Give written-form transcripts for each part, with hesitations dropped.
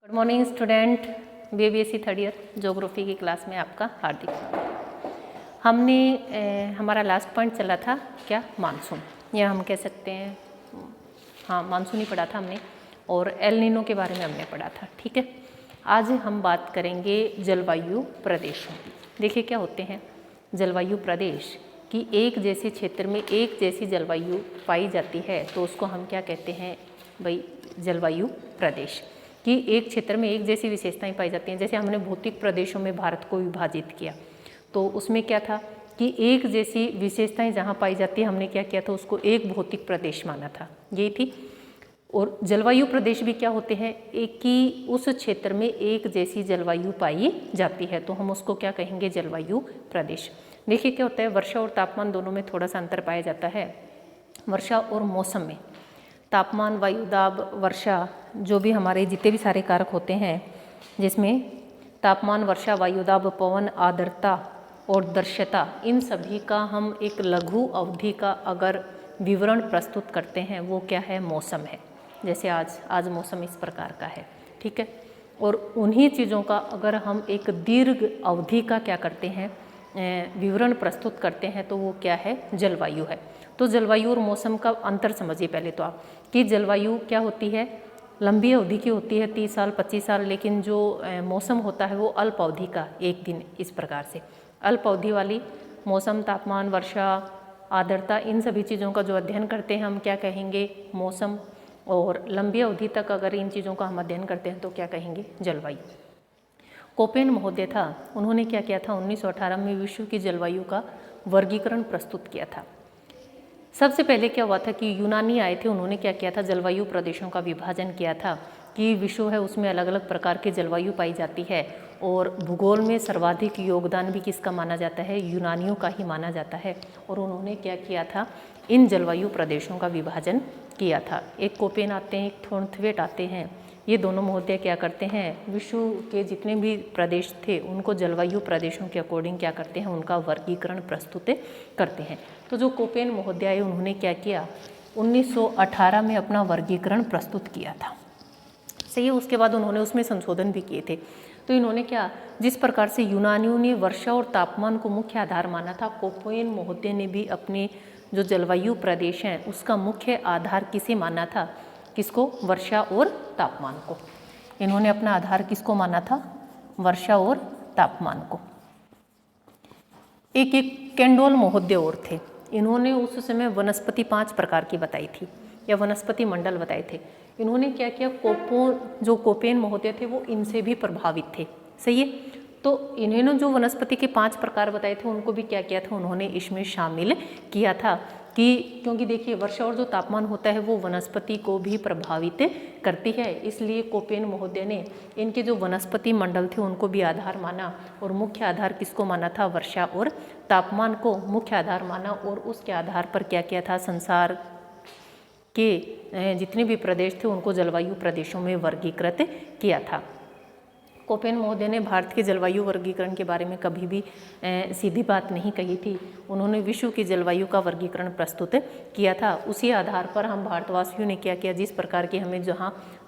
Good morning student, BVSc third year geography की class में आपका हार्दिक स्वागत। हमने हमारा लास्ट पॉइंट चला था क्या, मानसून, या हम कह सकते हैं हाँ मानसून ही पढ़ा था हमने, और एल नीनो के बारे में हमने पढ़ा था। ठीक है, आज हम बात करेंगे जलवायु प्रदेशों की। देखिए क्या होते हैं जलवायु प्रदेश कि एक जैसे क्षेत्र में एक जैसी जलवायु पाई जाती है तो उसको हम क्या कहते हैं भाई, जलवायु प्रदेश। कि एक क्षेत्र में एक जैसी विशेषताएं पाई जाती हैं। जैसे हमने भौतिक प्रदेशों में भारत को विभाजित किया तो उसमें क्या था कि एक जैसी विशेषताएं जहां पाई जाती है हमने क्या किया था, उसको एक भौतिक प्रदेश माना था, यही थी। और जलवायु प्रदेश भी क्या होते हैं, एक ही उस क्षेत्र में एक जैसी जलवायु पाई जाती है तो हम उसको क्या कहेंगे, जलवायु प्रदेश। देखिए क्या होता है, वर्षा और तापमान दोनों में थोड़ा सा अंतर पाया जाता है। वर्षा और मौसम में तापमान, वायुदाब, वर्षा, जो भी हमारे जितने भी सारे कारक होते हैं जिसमें तापमान, वर्षा, वायुदाब, पवन, आर्द्रता और दृश्यता, इन सभी का हम एक लघु अवधि का अगर विवरण प्रस्तुत करते हैं वो क्या है, मौसम है। जैसे आज मौसम इस प्रकार का है, ठीक है। और उन्हीं चीज़ों का अगर हम एक दीर्घ अवधि का क्या करते हैं, विवरण प्रस्तुत करते हैं तो वो क्या है, जलवायु है। तो जलवायु और मौसम का अंतर समझिए पहले तो आप, कि जलवायु क्या होती है, लंबी अवधि की होती है, 30 साल 25 साल, लेकिन जो मौसम होता है वो अल्प अवधि का, एक दिन, इस प्रकार से अल्प अवधि वाली मौसम, तापमान, वर्षा, आर्द्रता, इन सभी चीज़ों का जो अध्ययन करते हैं हम क्या कहेंगे, मौसम। और लंबी अवधि तक अगर इन चीज़ों का हम अध्ययन करते हैं तो क्या कहेंगे, जलवायु। कोपेन महोदय था, उन्होंने क्या किया था, 1918 में विश्व की जलवायु का वर्गीकरण प्रस्तुत किया था। सबसे पहले क्या हुआ था कि यूनानी आए थे, उन्होंने क्या किया था, जलवायु प्रदेशों का विभाजन किया था कि विश्व है उसमें अलग अलग प्रकार की जलवायु पाई जाती है। और भूगोल में सर्वाधिक योगदान भी किसका माना जाता है, यूनानियों का ही माना जाता है। और उन्होंने क्या किया था, इन जलवायु प्रदेशों का विभाजन किया था। एक कोपेन आते हैं, एक थोर्नथवेट आते हैं, ये दोनों महोदय क्या करते हैं, विश्व के जितने भी प्रदेश थे उनको जलवायु प्रदेशों के अकॉर्डिंग क्या करते हैं, उनका वर्गीकरण प्रस्तुत करते हैं। तो जो कोपेन महोदय है उन्होंने क्या किया, 1918 में अपना वर्गीकरण प्रस्तुत किया था, सही है। उसके बाद उन्होंने उसमें संशोधन भी किए थे। तो इन्होंने क्या, जिस प्रकार से यूनानियों ने वर्षा और तापमान को मुख्य आधार माना था, कोपेन महोदय ने भी अपने जो जलवायु प्रदेश हैं उसका मुख्य आधार किसे माना था, किसको, वर्षा और तापमान को। इन्होंने अपना आधार किसको माना था, वर्षा और तापमान को। एक कैंडोल महोदय और थे, इन्होंने उस समय वनस्पति 5 प्रकार की बताई थी या वनस्पति मंडल बताए थे। इन्होंने क्या किया, जो कोपेन महोदय थे वो इनसे भी प्रभावित थे, सही है। तो इन्होंने जो वनस्पति के 5 प्रकार बताए थे उनको भी क्या किया था, उन्होंने इसमें शामिल किया था। कि क्योंकि देखिए वर्षा और जो तापमान होता है वो वनस्पति को भी प्रभावित करती है, इसलिए कोपेन महोदय ने इनके जो वनस्पति मंडल थे उनको भी आधार माना। और मुख्य आधार किसको माना था, वर्षा और तापमान को मुख्य आधार माना। और उसके आधार पर क्या किया था, संसार के जितने भी प्रदेश थे उनको जलवायु प्रदेशों में वर्गीकृत किया था। कोपेन महोदय ने भारत के जलवायु वर्गीकरण के बारे में कभी भी सीधी बात नहीं कही थी। उन्होंने विश्व की जलवायु का वर्गीकरण प्रस्तुत किया था। उसी आधार पर हम भारतवासियों ने क्या किया, जिस प्रकार की हमें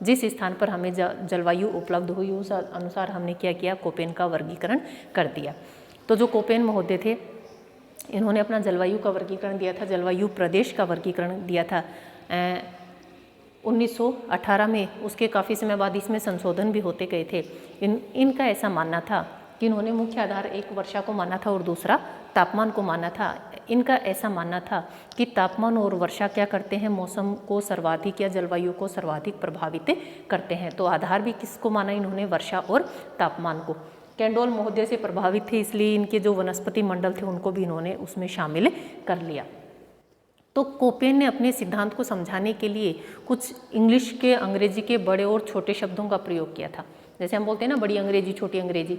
जिस स्थान पर हमें जलवायु उपलब्ध हुई उस अनुसार हमने क्या किया, कोपेन का वर्गीकरण कर दिया। तो जो कोपेन महोदय थे इन्होंने अपना जलवायु का वर्गीकरण दिया था, जलवायु प्रदेश का वर्गीकरण दिया था 1918 में। उसके काफ़ी समय बाद इसमें संशोधन भी होते गए थे। इनका ऐसा मानना था कि इन्होंने मुख्य आधार एक वर्षा को माना था और दूसरा तापमान को माना था। इनका ऐसा मानना था कि तापमान और वर्षा क्या करते हैं, मौसम को सर्वाधिक या जलवायु को सर्वाधिक प्रभावित करते हैं। तो आधार भी किसको माना इन्होंने, वर्षा और तापमान को। कैंडोल महोदय से प्रभावित थे इसलिए इनके जो वनस्पति मंडल थे उनको भी इन्होंने उसमें शामिल कर लिया। तो कोपेन ने अपने सिद्धांत को समझाने के लिए कुछ इंग्लिश के, अंग्रेजी के बड़े और छोटे शब्दों का प्रयोग किया था। जैसे हम बोलते हैं ना, बड़ी अंग्रेजी, छोटी अंग्रेजी,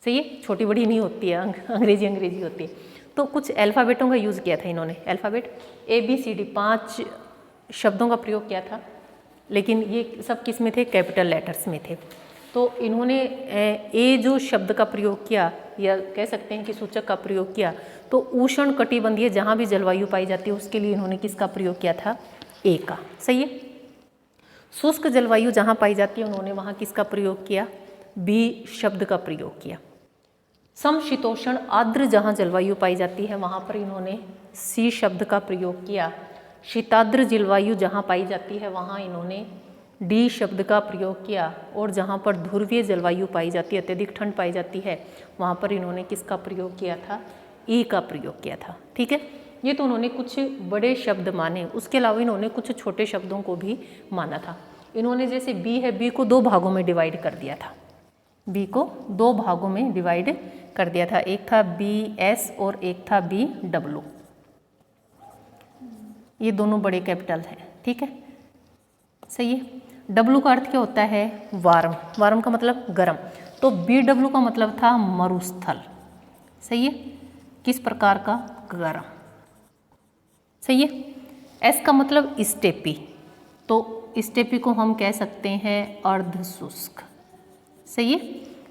सही है, छोटी बड़ी नहीं होती है, अंग्रेजी होती है। तो कुछ अल्फ़ाबेटों का यूज़ किया था इन्होंने, अल्फ़ाबेट ABCD 5 शब्दों का प्रयोग किया था, लेकिन ये सब किस में थे, कैपिटल लेटर्स में थे। तो इन्होंने ए जो शब्द का प्रयोग किया, या कह सकते हैं कि सूचक का प्रयोग किया, तो उष्ण कटिबंधीय जहाँ भी जलवायु पाई जाती है उसके लिए इन्होंने किसका प्रयोग किया था, ए का, सही है। शुष्क जलवायु जहाँ पाई जाती है उन्होंने वहाँ किसका प्रयोग किया? बी शब्द का प्रयोग किया। समशीतोष्ण आर्द्र जहाँ जलवायु पाई जाती है वहाँ पर इन्होंने सी शब्द का प्रयोग किया। शीताद्र जलवायु जहाँ पाई जाती है वहाँ इन्होंने डी शब्द का प्रयोग किया। और जहाँ पर ध्रुवीय जलवायु पाई जाती है, अत्यधिक ठंड पाई जाती है, वहाँ पर इन्होंने किसका प्रयोग किया था? ई का प्रयोग किया था। ठीक है, ये तो उन्होंने कुछ बड़े शब्द माने, उसके अलावा इन्होंने कुछ छोटे शब्दों को भी माना था। इन्होंने जैसे बी है, बी को दो भागों में डिवाइड कर दिया था, बी को दो भागों में डिवाइड कर दिया था। एक था बी एस और एक था बी डब्लू। ये दोनों बड़े कैपिटल हैं। ठीक है, सही है। डब्लू का अर्थ क्या होता है? वार्म। वार्म का मतलब गर्म। तो बी डब्लू का मतलब था मरुस्थल। सही है, किस प्रकार का? गर्म। सही है। एस का मतलब स्टेपी, तो स्टेपी को हम कह सकते हैं अर्ध शुष्क। सही है।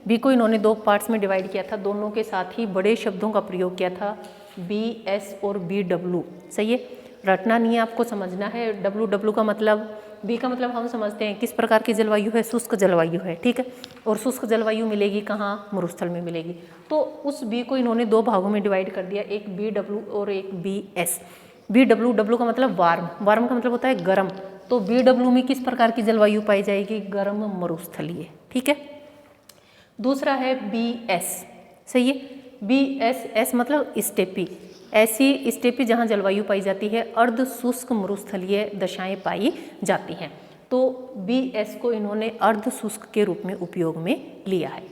बी को इन्होंने दो पार्ट्स में डिवाइड किया था, दोनों के साथ ही बड़े शब्दों का प्रयोग किया था, बी एस और बी डब्लू। सही है, रटना नहीं है, आपको समझना है। डब्लू डब्लू का मतलब, बी का मतलब हम समझते हैं किस प्रकार की जलवायु है? शुष्क जलवायु है। ठीक है, और शुष्क जलवायु मिलेगी कहाँ? मरुस्थल में मिलेगी। तो उस बी को इन्होंने दो भागों में डिवाइड कर दिया, एक बी डब्लू और एक B S. B W, W का मतलब वार्म, वार्म का मतलब होता है गर्म। तो बी डब्लू में किस प्रकार की जलवायु पाई जाएगी? गर्म मरुस्थलीय। ठीक है। दूसरा है बी एस। सही है, बी एस, एस मतलब स्टेपी। ऐसी स्टेपी जहाँ जलवायु पाई जाती है, अर्ध शुष्क मरुस्थलीय दशाएं पाई जाती हैं। तो बी एस को इन्होंने अर्ध शुष्क के रूप में उपयोग में लिया है।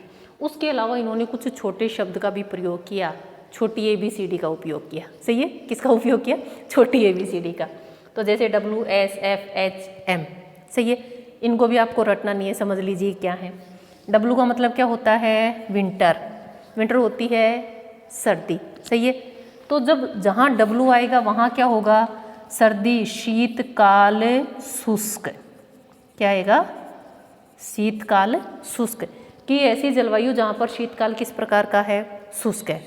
उसके अलावा इन्होंने कुछ छोटे शब्द का भी प्रयोग किया, छोटी ABCD का उपयोग किया। सही है, किसका उपयोग किया? छोटी ABCD का। तो जैसे WSFHM। सही है, इनको भी आपको रटना नहीं है, समझ लीजिए क्या है। डब्लू का मतलब क्या होता है? विंटर। विंटर होती है सर्दी। सही है, तो जब जहाँ डब्लू आएगा वहाँ क्या होगा? सर्दी, शीतकाल, शुष्क। क्या आएगा? शीतकाल, शुष्क। कि ऐसी जलवायु जहाँ पर शीतकाल किस प्रकार का है? शुष्क है।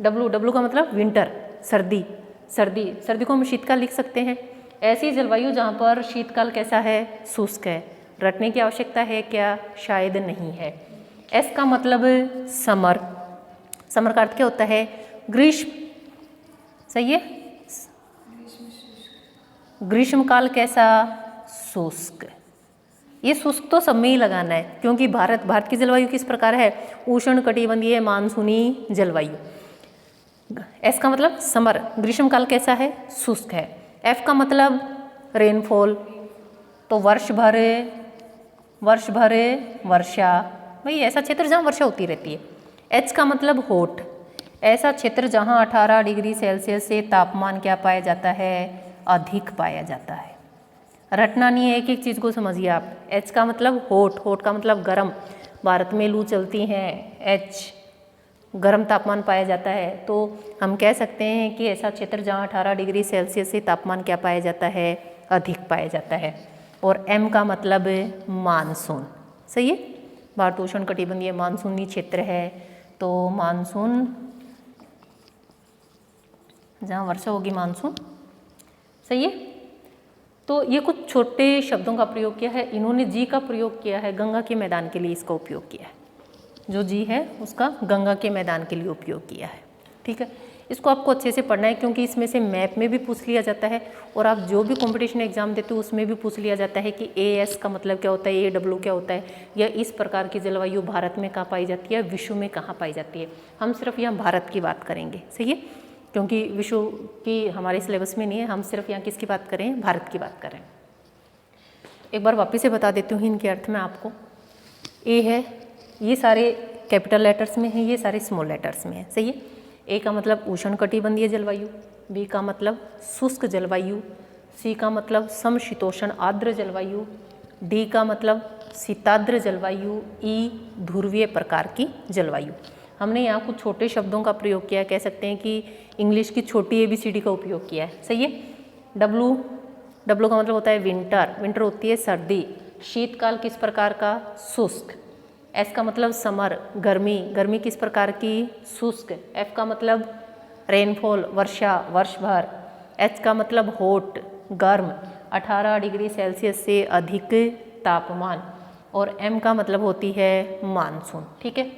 डब्लू, डब्लू का मतलब विंटर, सर्दी। सर्दी, सर्दी को हम शीतकाल लिख सकते हैं। ऐसी जलवायु जहाँ पर शीतकाल कैसा है? शुष्क है। रटने की आवश्यकता है क्या? शायद नहीं है। एस का मतलब समर। समर का अर्थ क्या होता है? ग्रीष्म। सही है, ग्रीष्मकाल कैसा? शुष्क। ये शुष्क तो सब में ही लगाना है, क्योंकि भारत की जलवायु किस प्रकार है? उष्ण कटिबंधीय मानसूनी जलवायु। एस का मतलब समर, ग्रीष्मकाल कैसा है? शुष्क है। एफ का मतलब रेनफॉल, तो वर्ष भर वर्षा, भाई ऐसा क्षेत्र जहाँ वर्षा होती रहती है। एच का मतलब हॉट, ऐसा क्षेत्र जहाँ 18 डिग्री सेल्सियस से तापमान क्या पाया जाता है? अधिक पाया जाता है। रटना नहीं है, एक एक चीज़ को समझिए आप। एच का मतलब हॉट, हॉट का मतलब गर्म, भारत में लू चलती हैं, एच गर्म तापमान पाया जाता है। तो हम कह सकते हैं कि ऐसा क्षेत्र जहाँ 18 डिग्री सेल्सियस से तापमान क्या पाया जाता है? अधिक पाया जाता है। और एम का मतलब मानसून। सही है, भारत उष्ण कटिबंधीय मानसूनी क्षेत्र है, तो मानसून जहाँ वर्षा होगी, मानसून। सही है, तो ये कुछ छोटे शब्दों का प्रयोग किया है। इन्होंने जी का प्रयोग किया है, गंगा के मैदान के लिए इसका उपयोग किया है। जो जी है उसका गंगा के मैदान के लिए उपयोग किया है। ठीक है, इसको आपको अच्छे से पढ़ना है, क्योंकि इसमें से मैप में भी पूछ लिया जाता है, और आप जो भी कंपटीशन एग्जाम देते हो उसमें भी पूछ लिया जाता है कि AS का मतलब क्या होता है, AW क्या होता है, या इस प्रकार की जलवायु भारत में कहाँ पाई जाती है, विश्व में कहाँ पाई जाती है। हम सिर्फ यहाँ भारत की बात करेंगे। सही है, क्योंकि विश्व की हमारे सिलेबस में नहीं है, हम सिर्फ यहाँ किसकी बात करें? भारत की बात करें। एक बार वापस से बता देती हूँ इनके अर्थ में आपको। ए है, ये सारे कैपिटल लेटर्स में है, ये सारे स्मॉल लेटर्स में है। सही है, ए का मतलब उष्ण कटिबंधीय जलवायु, बी का मतलब शुष्क जलवायु, सी का मतलब समशीतोष्ण आर्द्र जलवायु, डी का मतलब शीताद्र जलवायु, ई ध्रुवीय प्रकार की जलवायु। हमने यहाँ कुछ छोटे शब्दों का प्रयोग किया, कह सकते हैं कि इंग्लिश की छोटी ABCD का उपयोग किया है। सही है, डब्लू का मतलब होता है विंटर, विंटर होती है सर्दी। शीतकाल किस प्रकार का? शुष्क। एस का मतलब समर, गर्मी, गर्मी किस प्रकार की? शुष्क। एफ का मतलब रेनफॉल, वर्षा, वर्ष भर। एच का मतलब हॉट, गर्म, 18 डिग्री सेल्सियस से अधिक तापमान, और M का मतलब होती है मानसून। ठीक है,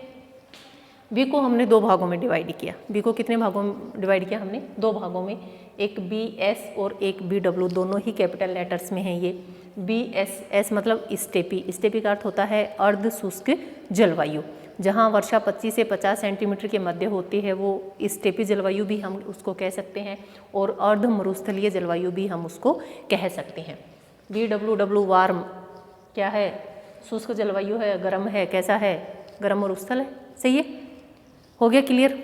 बी को हमने दो भागों में डिवाइड किया। बी को कितने भागों में डिवाइड किया हमने? दो भागों में, एक BS और एक BW, दोनों ही कैपिटल लेटर्स में है ये। BS मतलब स्टेपी, स्टेपी का अर्थ होता है अर्ध शुष्क जलवायु। जहाँ वर्षा 25 से 50 सेंटीमीटर के मध्य होती है वो स्टेपी जलवायु भी हम उसको कह सकते हैं, और अर्ध मरुस्थलीय जलवायु भी हम उसको कह सकते हैं। BWW वार्म क्या है? शुष्क जलवायु है, गर्म है, कैसा है? गर्म मरुस्थल है। सही है, हो गया क्लियर?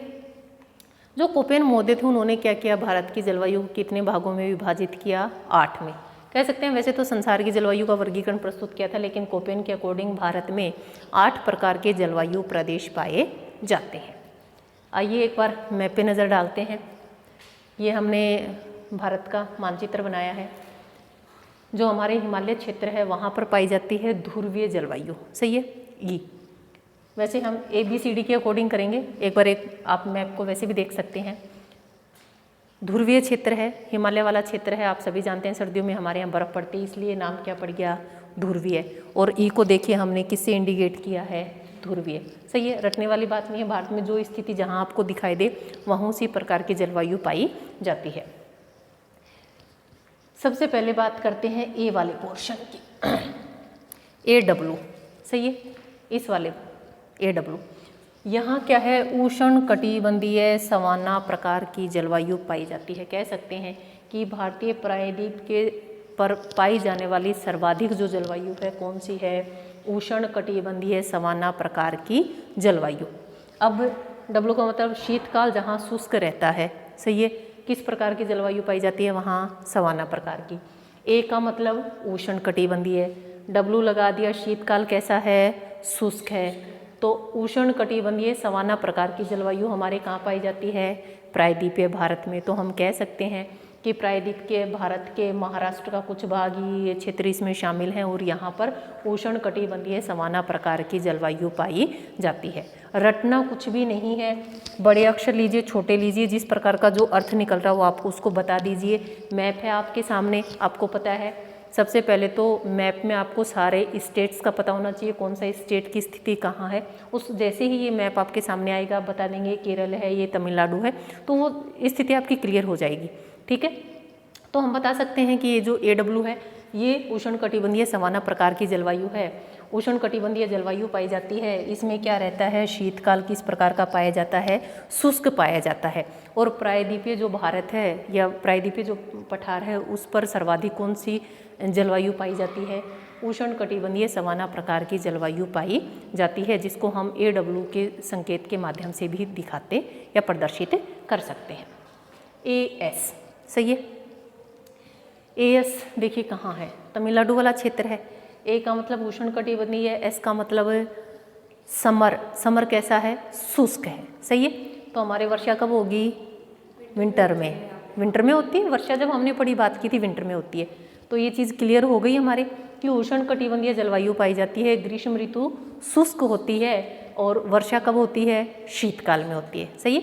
जो कोपेन महोदय थे उन्होंने क्या किया? भारत की जलवायु को कितने भागों में विभाजित किया? 8 में कह सकते हैं। वैसे तो संसार की जलवायु का वर्गीकरण प्रस्तुत किया था, लेकिन कोपेन के अकॉर्डिंग भारत में 8 प्रकार के जलवायु प्रदेश पाए जाते हैं। आइए एक बार मैप पे नज़र डालते हैं। ये हमने भारत का मानचित्र बनाया है। जो हमारे हिमालय क्षेत्र है वहाँ पर पाई जाती है ध्रुवीय जलवायु। सही है, ई। वैसे हम ABCD के अकॉर्डिंग करेंगे। एक बार आप मैप को वैसे भी देख सकते हैं। ध्रुवीय क्षेत्र है, हिमालय वाला क्षेत्र है। आप सभी जानते हैं सर्दियों में हमारे यहाँ बर्फ़ पड़ती है, इसलिए नाम क्या पड़ गया? ध्रुवीय। और ई को देखिए हमने किससे इंडिकेट किया है? ध्रुवीय। सही है, रटने वाली बात नहीं है। भारत में जो स्थिति जहाँ आपको दिखाई दे वहाँ उसी प्रकार की जलवायु पाई जाती है। सबसे पहले बात करते हैं ए वाले पोर्शन की, AW। सही है, इस वाले AW। यहाँ क्या है? उष्ण कटिबंधीय सवाना प्रकार की जलवायु पाई जाती है। कह सकते हैं कि भारतीय प्रायद्वीप के पर पाई जाने वाली सर्वाधिक जो जलवायु है कौन सी है? उष्ण कटिबंधीय सवाना प्रकार की जलवायु। अब W का मतलब शीतकाल, जहाँ शुष्क रहता है। सही है, किस प्रकार की जलवायु पाई जाती है वहाँ? सवाना प्रकार की। A का मतलब उष्ण कटिबंधीय, W लगा दिया, शीतकाल कैसा है? शुष्क है। तो उष्ण कटिबंधीय सवाना प्रकार की जलवायु हमारे कहाँ पाई जाती है? प्रायद्वीपीय भारत में। तो हम कह सकते हैं कि प्रायद्वीप के भारत के महाराष्ट्र का कुछ भाग ही ये क्षेत्र इसमें शामिल हैं, और यहाँ पर उष्ण कटिबंधीय सवाना प्रकार की जलवायु पाई जाती है। रटना कुछ भी नहीं है, बड़े अक्षर लीजिए, छोटे लीजिए, जिस प्रकार का जो अर्थ निकल रहा है वो आपको उसको बता दीजिए। मैप है आपके सामने, आपको पता है। सबसे पहले तो मैप में आपको सारे स्टेट्स का पता होना चाहिए, कौन सा स्टेट की स्थिति कहाँ है। उस जैसे ही ये मैप आपके सामने आएगा आप बता देंगे केरल है, ये तमिलनाडु है, तो वो स्थिति आपकी क्लियर हो जाएगी। ठीक है, तो हम बता सकते हैं कि ये जो AW है ये उष्ण कटिबंधीय सवाना प्रकार की जलवायु है। उष्ण कटिबंधीय जलवायु पाई जाती है। इसमें क्या रहता है? शीतकाल किस प्रकार का पाया जाता है? शुष्क पाया जाता है। और प्रायद्वीपीय जो भारत है या प्रायद्वीपीय जो पठार है उस पर सर्वाधिक कौन सी जलवायु पाई जाती है? उष्ण कटिबंधीय सवाना प्रकार की जलवायु पाई जाती है, जिसको हम AW के संकेत के माध्यम से भी दिखाते या प्रदर्शित कर सकते हैं। AS। सही है, AS देखिए कहाँ है? तमिलनाडु वाला क्षेत्र है। A का मतलब उष्ण कटिबंधीय है, S का मतलब समर। समर कैसा है? शुष्क है। सही है, तो हमारे वर्षा कब होगी? विंटर में। विंटर में होती है वर्षा, जब हमने पढ़ी बात की थी विंटर में होती है। तो ये चीज़ क्लियर हो गई हमारे कि उष्ण कटिबंधीय जलवायु पाई जाती है। ग्रीष्म ऋतु शुष्क होती है और वर्षा कब होती है? शीतकाल में होती है। सही है,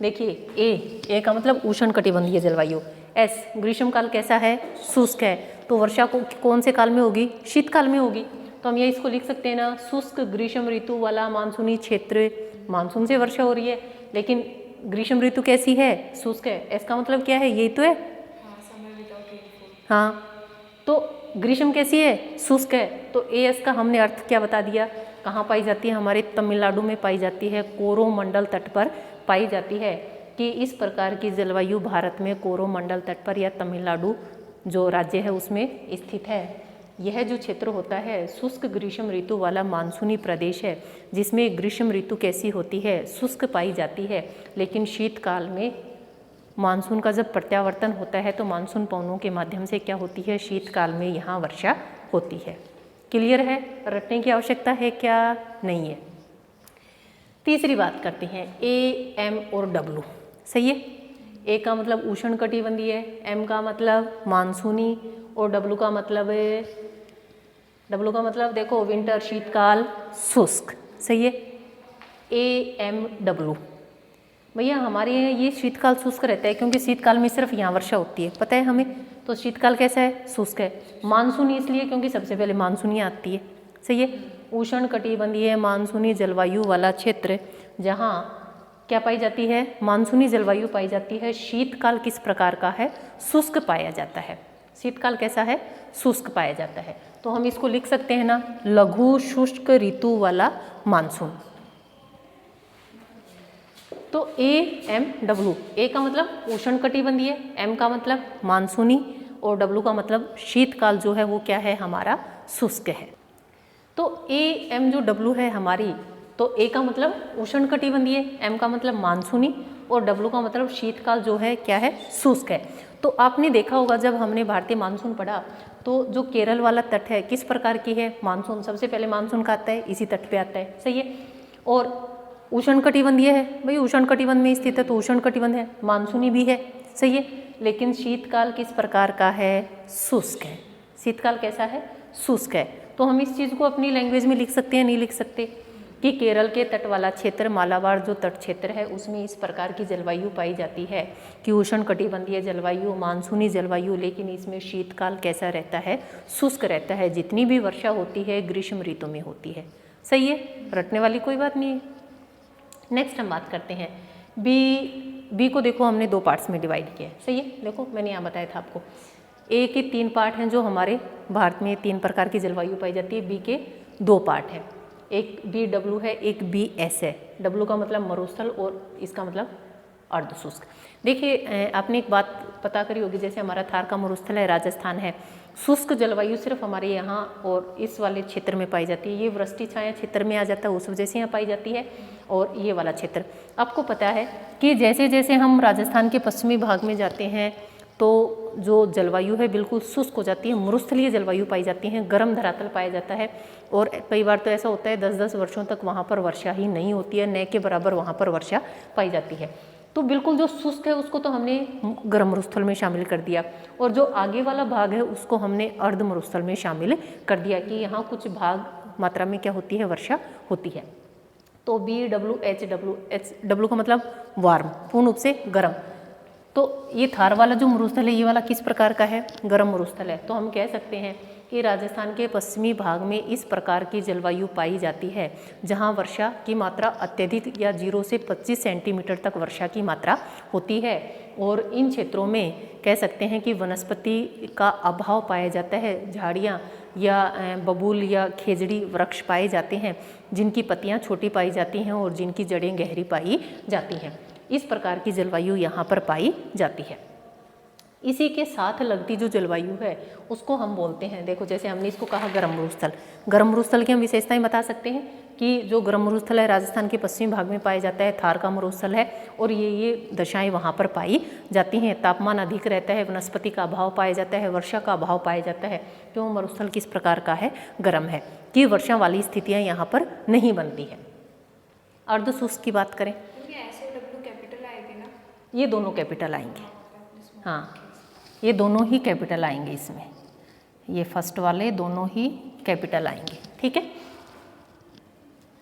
देखिए A का मतलब उष्ण कटिबंधीय जलवायु, S ग्रीष्मकाल कैसा है? शुष्क है। तो वर्षा को कौन से काल में होगी? शीतकाल में होगी। तो हम ये इसको लिख सकते हैं ना, शुष्क ग्रीष्म ऋतु वाला मानसूनी क्षेत्र, मानसून से वर्षा हो रही है, लेकिन ग्रीष्म ऋतु कैसी है? शुष्क है। S का मतलब क्या है? यही तो है। हाँ, तो ग्रीष्म कैसी है? शुष्क है। तो AS का हमने अर्थ क्या बता दिया? कहाँ पाई जाती है? हमारे तमिलनाडु में पाई जाती है, कोरोमंडल तट पर पाई जाती है। कि इस प्रकार की जलवायु भारत में कोरोमंडल तट पर या तमिलनाडु जो राज्य है उसमें स्थित है। यह जो क्षेत्र होता है शुष्क ग्रीष्म ऋतु वाला मानसूनी प्रदेश है, जिसमें ग्रीष्म ऋतु कैसी होती है? शुष्क पाई जाती है, लेकिन शीतकाल में मानसून का जब प्रत्यावर्तन होता है तो मानसून पवनों के माध्यम से क्या होती है? शीतकाल में यहाँ वर्षा होती है। क्लियर है? रटने की आवश्यकता है क्या? नहीं है। तीसरी बात करते हैं A, M और W। सही है, A का मतलब उष्ण कटिबंधीय है, M का मतलब मानसूनी और W का मतलब देखो विंटर शीतकाल शुष्क। सही है, AMW। भैया हमारे यहाँ ये शीतकाल शुष्क रहता है क्योंकि शीतकाल में सिर्फ यहाँ वर्षा होती है, पता है हमें। तो शीतकाल कैसा है? शुष्क है। मानसूनी इसलिए क्योंकि सबसे पहले मानसूनी आती है, सही है। उष्ण कटिबंधीय मानसूनी जलवायु वाला क्षेत्र जहाँ क्या पाई जाती है? मानसूनी जलवायु पाई जाती है। शीतकाल किस प्रकार का है? शुष्क पाया जाता है। शीतकाल कैसा है? शुष्क पाया जाता है। तो हम इसको लिख सकते हैं ना, लघु शुष्क ऋतु वाला मानसून। तो AMW, ए का मतलब उष्ण कटिबंधीय, M का मतलब मानसूनी और W का मतलब शीतकाल जो है वो क्या है? हमारा शुष्क है। तो AM जो W है हमारी, तो A का मतलब उष्ण कटिबंधीय, M का मतलब मानसूनी और W का मतलब शीतकाल जो है क्या है? शुष्क है। तो आपने देखा होगा जब हमने भारतीय मानसून पढ़ा तो जो केरल वाला तट है किस प्रकार की है? मानसून सबसे पहले मानसून का आता है, इसी तट पे आता है, सही है। और उष्ण कटिबंधीय है, भाई उष्ण कटिबंध में स्थित है तो उष्ण कटिबंध है, मानसूनी भी है, सही है। लेकिन शीतकाल किस प्रकार का है? शुष्क है। शीतकाल कैसा है? शुष्क है। तो हम इस चीज़ को अपनी लैंग्वेज में लिख सकते हैं, नहीं लिख सकते, कि केरल के तट वाला क्षेत्र, मालाबार जो तट क्षेत्र है उसमें इस प्रकार की जलवायु पाई जाती है कि उष्ण कटिबंधीय जलवायु, मानसूनी जलवायु, लेकिन इसमें शीतकाल कैसा रहता है? शुष्क रहता है। जितनी भी वर्षा होती है ग्रीष्म ऋतु में होती है, सही है, रटने वाली कोई बात नहीं है। नेक्स्ट हम बात करते हैं बी को देखो हमने 2 पार्ट्स में डिवाइड किया है, सही है। देखो मैंने यहाँ बताया था आपको, ए के 3 पार्ट हैं जो हमारे भारत में 3 प्रकार की जलवायु पाई जाती है, बी के 2 पार्ट हैं। एक BW है, एक BS है। W का मतलब मरुस्थल और इसका मतलब अर्धशुष्क। देखिए आपने एक बात पता करी होगी, जैसे हमारा थार का मरुस्थल है, राजस्थान है, शुष्क जलवायु सिर्फ हमारे यहाँ और इस वाले क्षेत्र में पाई जाती है। ये वृष्टि छाया क्षेत्र में आ जाता है, उस वजह से यहाँ पाई जाती है। और ये वाला क्षेत्र आपको पता है कि जैसे जैसे हम राजस्थान के पश्चिमी भाग में जाते हैं तो जो जलवायु है बिल्कुल शुष्क हो जाती है, मरुस्थलीय जलवायु पाई जाती है, गर्म धरातल पाया जाता है। और कई बार तो ऐसा होता है 10-10 वर्षों तक वहाँ पर वर्षा ही नहीं होती है, न के बराबर वहाँ पर वर्षा पाई जाती है। तो बिल्कुल जो शुष्क है उसको तो हमने गर्म मरुस्थल में शामिल कर दिया, और जो आगे वाला भाग है उसको हमने अर्ध मरुस्थल में शामिल कर दिया कि यहाँ कुछ भाग मात्रा में क्या होती है? वर्षा होती है। तो BWHW का मतलब वार्म, पूर्ण रूप से गर्म। तो ये थार वाला जो मरुस्थल है ये वाला किस प्रकार का है? गर्म मरुस्थल है। तो हम कह सकते हैं कि राजस्थान के पश्चिमी भाग में इस प्रकार की जलवायु पाई जाती है जहां वर्षा की मात्रा अत्यधिक या 0 से 25 सेंटीमीटर तक वर्षा की मात्रा होती है। और इन क्षेत्रों में कह सकते हैं कि वनस्पति का अभाव पाया जाता है, झाड़ियाँ या बबूल या खेजड़ी वृक्ष पाए जाते हैं जिनकी पत्तियाँ छोटी पाई जाती हैं और जिनकी जड़ें गहरी पाई जाती हैं। इस प्रकार की जलवायु यहाँ पर पाई जाती है। इसी के साथ लगती जो जलवायु है उसको हम बोलते हैं, देखो जैसे हमने इसको कहा गर्म मरुस्थल। गर्म मरुस्थल की हम विशेषताएं बता सकते हैं कि जो गर्म मरुस्थल है राजस्थान के पश्चिमी भाग में पाया जाता है, थार का मरुस्थल है, और ये दशाएं वहाँ पर पाई जाती हैं। तापमान अधिक रहता है, वनस्पति का अभाव पाया जाता है, वर्षा का अभाव पाया जाता है। क्यों? मरुस्थल किस प्रकार का है? गर्म है, कि वर्षा वाली स्थितियाँ यहाँ पर नहीं बनती है। अर्धशुष्क की बात करें, ये दोनों कैपिटल आएंगे, हाँ ये दोनों ही कैपिटल आएंगे इसमें, ये फर्स्ट वाले दोनों ही कैपिटल आएंगे, ठीक है।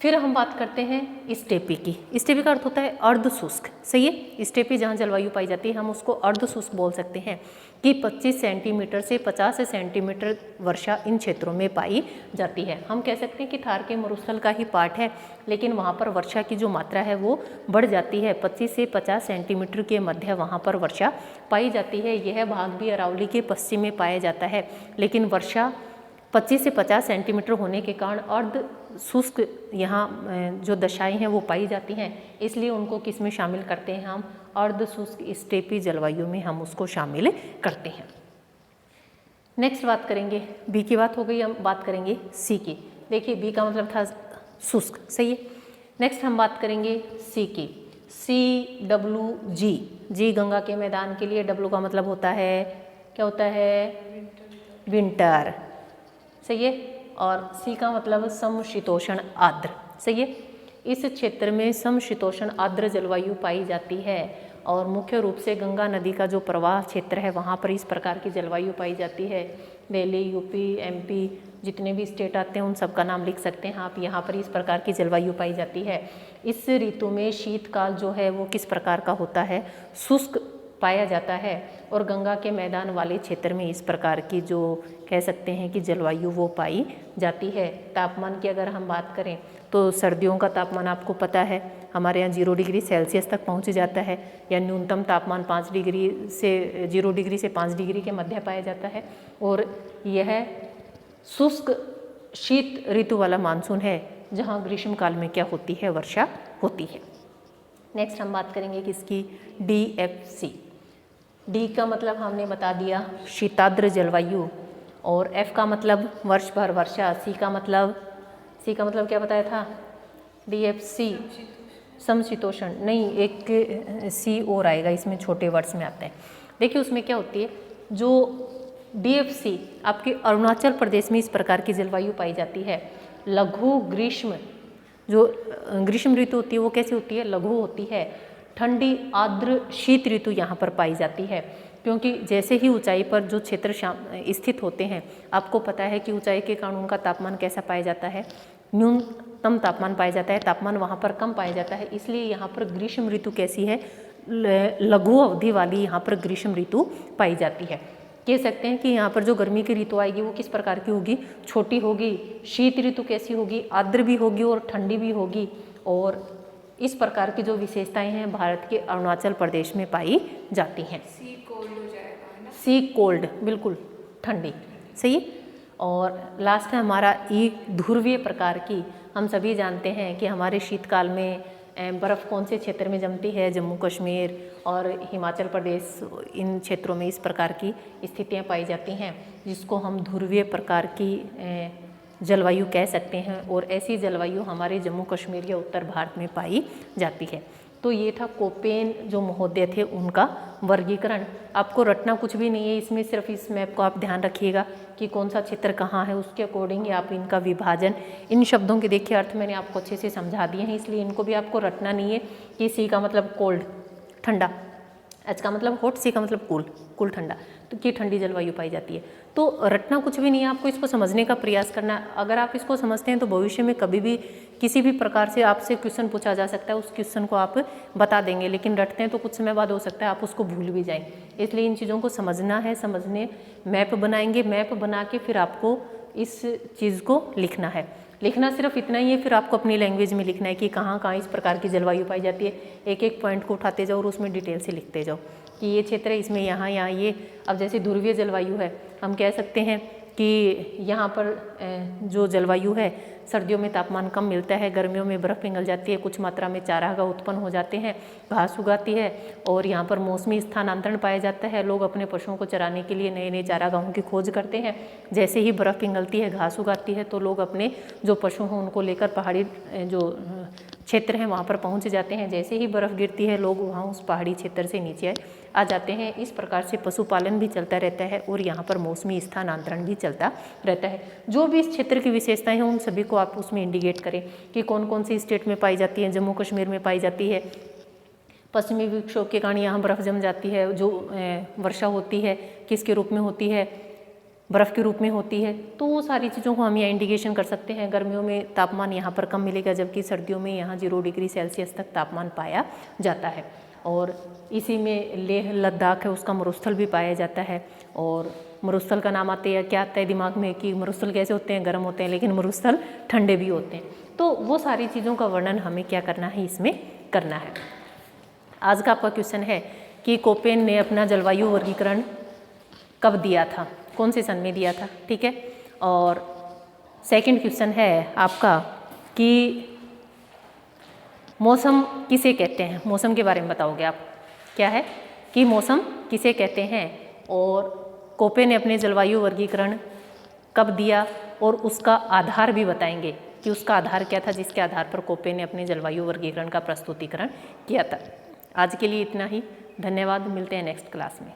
फिर हम बात करते हैं स्टेपी की। स्टेपी का अर्थ होता है अर्धशुष्क, सही है। स्टेपी जहाँ जलवायु पाई जाती है हम उसको अर्धशुष्क बोल सकते हैं कि 25 सेंटीमीटर से 50 सेंटीमीटर वर्षा इन क्षेत्रों में पाई जाती है। हम कह सकते हैं कि थार के मरुस्थल का ही पार्ट है, लेकिन वहाँ पर वर्षा की जो मात्रा है वो बढ़ जाती है। 25 से 50 सेंटीमीटर के मध्य वहाँ पर वर्षा पाई जाती है। यह भाग भी अरावली के पश्चिम में पाया जाता है, लेकिन वर्षा 25 से 50 सेंटीमीटर होने के कारण अर्ध शुष्क यहाँ जो दशाएं हैं वो पाई जाती हैं, इसलिए उनको किस में शामिल करते हैं हम? अर्ध शुष्क स्टेपी जलवायु में हम उसको शामिल करते हैं। नेक्स्ट बात करेंगे, बी की बात हो गई, हम बात करेंगे सी की। देखिए बी का मतलब था शुष्क, सही है। नेक्स्ट हम बात करेंगे सी की। CWG, जी गंगा के मैदान के लिए, W का मतलब होता है, क्या होता है? विंटर, सही है। और सी का मतलब समशीतोष्ण आर्द्र, सही है। इस क्षेत्र में समशीतोष्ण आर्द्र जलवायु पाई जाती है और मुख्य रूप से गंगा नदी का जो प्रवाह क्षेत्र है वहाँ पर इस प्रकार की जलवायु पाई जाती है। दिल्ली, यूपी, MP जितने भी स्टेट आते हैं उन सब का नाम लिख सकते हैं आप। यहाँ पर इस प्रकार की जलवायु पाई जाती है। इस ऋतु में शीतकाल जो है वो किस प्रकार का होता है? शुष्क पाया जाता है और गंगा के मैदान वाले क्षेत्र में इस प्रकार की जो कह सकते हैं कि जलवायु वो पाई जाती है। तापमान की अगर हम बात करें तो सर्दियों का तापमान आपको पता है हमारे यहाँ 0 डिग्री सेल्सियस तक पहुँच जाता है, या न्यूनतम तापमान 5 डिग्री से 0 डिग्री से 5 डिग्री के मध्य पाया जाता है। और यह शुष्क शीत ऋतु वाला मानसून है जहाँ ग्रीष्म काल में क्या होती है, वर्षा होती है। नेक्स्ट हम बात करेंगे किसकी, DFC। डी का मतलब हमने बता दिया शीताद्र जलवायु, और एफ का मतलब वर्ष भर वर्षा, सी का मतलब क्या बताया था, DFC समशीतोष्ण, नहीं एक सी और आएगा इसमें, छोटे वर्ड्स में आते हैं। देखिए उसमें क्या होती है, जो DFC आपके अरुणाचल प्रदेश में इस प्रकार की जलवायु पाई जाती है। लघु ग्रीष्म, जो ग्रीष्म ऋतु होती है वो कैसी होती है, लघु होती है। ठंडी आर्द्र शीत ऋतु यहाँ पर पाई जाती है, क्योंकि जैसे ही ऊंचाई पर जो क्षेत्र स्थित होते हैं, आपको पता है कि ऊंचाई के कारण उनका तापमान कैसा पाया जाता है, न्यूनतम तापमान पाया जाता है, तापमान वहाँ पर कम पाया जाता है। इसलिए यहाँ पर ग्रीष्म ऋतु कैसी है, लघु अवधि वाली यहाँ पर ग्रीष्म ऋतु पाई जाती है। कह सकते हैं कि यहाँ पर जो गर्मी की ऋतु आएगी वो किस प्रकार की होगी, छोटी होगी। शीत ऋतु कैसी होगी, आर्द्र भी होगी और ठंडी भी होगी। और इस प्रकार की जो विशेषताएं हैं भारत के अरुणाचल प्रदेश में पाई जाती हैं। सी कोल्ड हो जाएगा, है ना? सी कोल्ड, बिल्कुल ठंडी, सही। और लास्ट है हमारा ई ध्रुवीय प्रकार की। हम सभी जानते हैं कि हमारे शीतकाल में बर्फ़ कौन से क्षेत्र में जमती है, जम्मू कश्मीर और हिमाचल प्रदेश, इन क्षेत्रों में इस प्रकार की स्थितियां पाई जाती हैं, जिसको हम ध्रुवीय प्रकार की जलवायु कह सकते हैं। और ऐसी जलवायु हमारे जम्मू कश्मीर या उत्तर भारत में पाई जाती है। तो ये था कोपेन जो महोदय थे उनका वर्गीकरण। आपको रटना कुछ भी नहीं है इसमें, सिर्फ इस मैप को आप ध्यान रखिएगा कि कौन सा क्षेत्र कहाँ है, उसके अकॉर्डिंग ही आप इनका विभाजन, इन शब्दों के देखिए अर्थ मैंने आपको अच्छे से समझा दिए हैं, इसलिए इनको भी आपको रटना नहीं है कि सी का मतलब कोल्ड ठंडा, एच का मतलब हॉट, सी का मतलब कूल ठंडा, तो ये ठंडी जलवायु पाई जाती है। तो रटना कुछ भी नहीं है, आपको इसको समझने का प्रयास करना है। अगर आप इसको समझते हैं तो भविष्य में कभी भी किसी भी प्रकार से आपसे क्वेश्चन पूछा जा सकता है, उस क्वेश्चन को आप बता देंगे। लेकिन रटते हैं तो कुछ समय बाद हो सकता है आप उसको भूल भी जाएं, इसलिए इन चीज़ों को समझना है। समझने मैप बनाएंगे, मैप बना के फिर आपको इस चीज़ को लिखना है। लिखना सिर्फ इतना ही है, फिर आपको अपनी लैंग्वेज में लिखना है कि कहाँ कहाँ इस प्रकार की जलवायु पाई जाती है। एक एक पॉइंट को उठाते जाओ और उसमें डिटेल से लिखते जाओ कि ये क्षेत्र है, इसमें यहाँ ये। अब जैसे ध्रुवीय जलवायु है, हम कह सकते हैं कि यहाँ पर जो जलवायु है, सर्दियों में तापमान कम मिलता है, गर्मियों में बर्फ़ पिघल जाती है, कुछ मात्रा में चारागाह उत्पन्न हो जाते हैं, घास उगाती है और यहाँ पर मौसमी स्थानांतरण पाया जाता है। लोग अपने पशुओं को चराने के लिए नए नए चारागाहों की खोज करते हैं। जैसे ही बर्फ़ पिघलती है, घास उगाती है, तो लोग अपने जो पशु हैं उनको लेकर पहाड़ी जो क्षेत्र हैं वहाँ पर पहुँच जाते हैं। जैसे ही बर्फ़ गिरती है, लोग वहाँ उस पहाड़ी क्षेत्र से नीचे आ जाते हैं। इस प्रकार से पशुपालन भी चलता रहता है और यहाँ पर मौसमी स्थानांतरण भी चलता रहता है। जो भी इस क्षेत्र की विशेषताएं हैं उन सभी को आप उसमें इंडिकेट करें कि कौन कौन सी स्टेट में पाई जाती है। जम्मू कश्मीर में पाई जाती है, पश्चिमी विक्षोभ के कारण यहाँ बर्फ़ जम जाती है। जो वर्षा होती है किसके रूप में होती है, बर्फ़ के रूप में होती है। तो वो सारी चीज़ों को हम यहाँ इंडिकेशन कर सकते हैं। गर्मियों में तापमान यहाँ पर कम मिलेगा, जबकि सर्दियों में यहाँ 0 डिग्री सेल्सियस तक तापमान पाया जाता है। और इसी में लेह लद्दाख है, उसका मरुस्थल भी पाया जाता है। और मरुस्थल का नाम आते हैं, क्या आता है दिमाग में कि मरुस्थल कैसे होते हैं, गर्म होते हैं, लेकिन मरुस्थल ठंडे भी होते हैं। तो वो सारी चीज़ों का वर्णन हमें क्या करना है, इसमें करना है। आज का आपका क्वेश्चन है कि कोपेन ने अपना जलवायु वर्गीकरण कब दिया था, कौन से सन में दिया था, ठीक है। और सेकंड क्वेश्चन है आपका कि मौसम किसे कहते हैं, मौसम के बारे में बताओगे आप। क्या है कि मौसम किसे कहते हैं, और कोपेन ने अपने जलवायु वर्गीकरण कब दिया, और उसका आधार भी बताएंगे कि उसका आधार क्या था जिसके आधार पर कोपेन ने अपने जलवायु वर्गीकरण का प्रस्तुतिकरण किया था। आज के लिए इतना ही, धन्यवाद, मिलते हैं नेक्स्ट क्लास में।